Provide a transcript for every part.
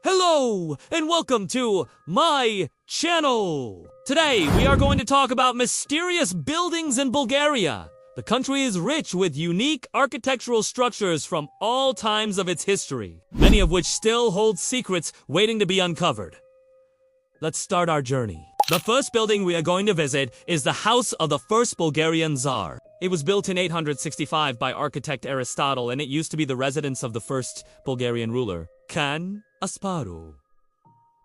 Hello, and welcome to my channel. Today, we are going to talk about mysterious buildings in Bulgaria. The country is rich with unique architectural structures from all times of its history, many of which still hold secrets waiting to be uncovered. Let's start our journey. The first building we are going to visit is the house of the first Bulgarian Tsar. It was built in 865 by architect Aristotle, and it used to be the residence of the first Bulgarian ruler, Khan Asparuh.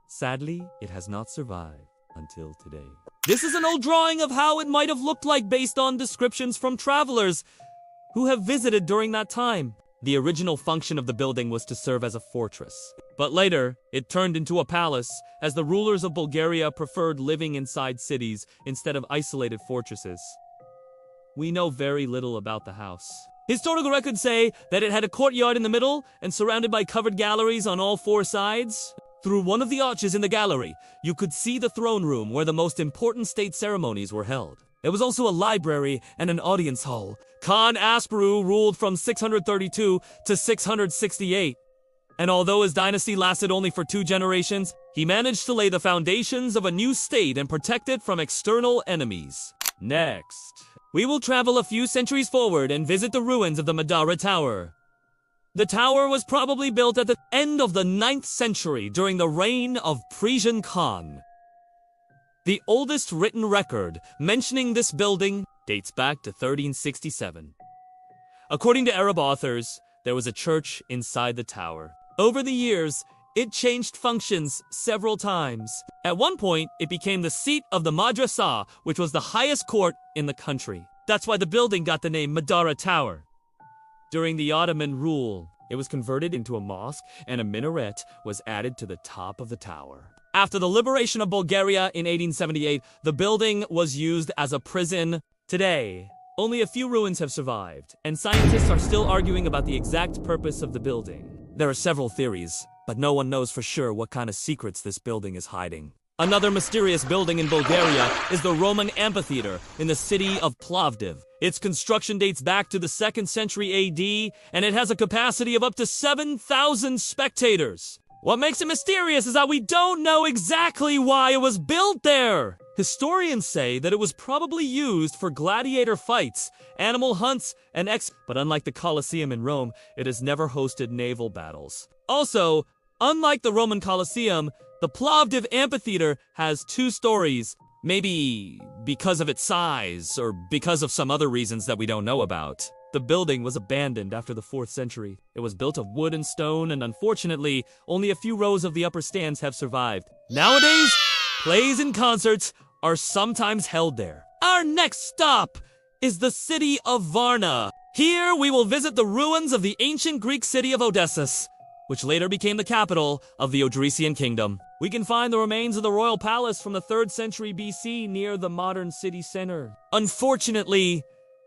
Sadly, it has not survived until today. This is an old drawing of how it might have looked like based on descriptions from travelers who have visited during that time. The original function of the building was to serve as a fortress, but later it turned into a palace as the rulers of Bulgaria preferred living inside cities instead of isolated fortresses. We know very little about the house. Historical records say that it had a courtyard in the middle and surrounded by covered galleries on all four sides. Through one of the arches in the gallery, you could see the throne room where the most important state ceremonies were held. There was also a library and an audience hall. Khan Asparuh ruled from 632 to 668. And although his dynasty lasted only for 2 generations, he managed to lay the foundations of a new state and protect it from external enemies. Next, we will travel a few centuries forward and visit the ruins of the Madara Tower. The tower was probably built at the end of the 9th century during the reign of Perperikon Khan. The oldest written record mentioning this building dates back to 1367. According to Arab authors, there was a church inside the tower. Over the years, it changed functions several times. At one point, it became the seat of the madrasa, which was the highest court in the country. That's why the building got the name Madara Tower. During the Ottoman rule, it was converted into a mosque and a minaret was added to the top of the tower. After the liberation of Bulgaria in 1878, the building was used as a prison. Today, only a few ruins have survived, and scientists are still arguing about the exact purpose of the building. There are several theories, but no one knows for sure what kind of secrets this building is hiding. Another mysterious building in Bulgaria is the Roman amphitheater in the city of Plovdiv. Its construction dates back to the 2nd century AD, and it has a capacity of up to 7,000 spectators. What makes it mysterious is that we don't know exactly why it was built there. Historians say that it was probably used for gladiator fights, animal hunts, and but unlike the Colosseum in Rome, it has never hosted naval battles. Also, unlike the Roman Colosseum, the Plovdiv amphitheater has 2 stories, maybe because of its size or because of some other reasons that we don't know about. The building was abandoned after the 4th century. It was built of wood and stone, and unfortunately, only a few rows of the upper stands have survived. Nowadays, plays and concerts are sometimes held there. Our next stop is the city of Varna. Here, we will visit the ruins of the ancient Greek city of Odysseus, which later became the capital of the Thracian kingdom. We can find the remains of the royal palace from the 3rd century BC near the modern city center. Unfortunately,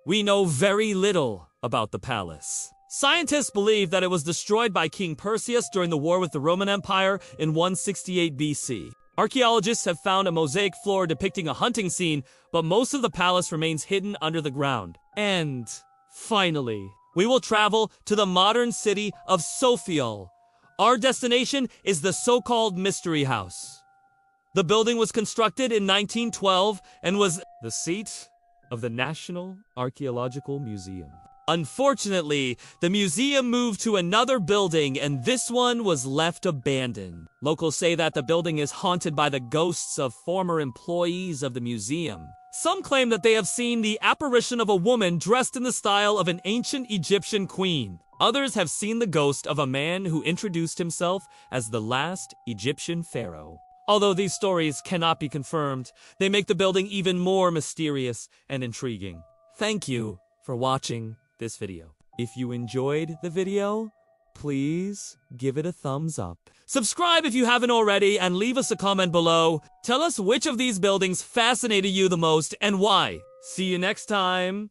we know very little about the palace. Scientists believe that it was destroyed by King Perseus during the war with the Roman Empire in 168 BC. Archaeologists have found a mosaic floor depicting a hunting scene, but most of the palace remains hidden under the ground. And finally, we will travel to the modern city of Sofia. Our destination is the so-called Mystery House. The building was constructed in 1912 and was the seat of the National Archaeological Museum. Unfortunately, the museum moved to another building and this one was left abandoned. Locals say that the building is haunted by the ghosts of former employees of the museum. Some claim that they have seen the apparition of a woman dressed in the style of an ancient Egyptian queen. Others have seen the ghost of a man who introduced himself as the last Egyptian pharaoh. Although these stories cannot be confirmed, they make the building even more mysterious and intriguing. Thank you for watching this video. If you enjoyed the video, please give it a thumbs up. Subscribe if you haven't already and leave us a comment below. Tell us which of these buildings fascinated you the most and why. See you next time.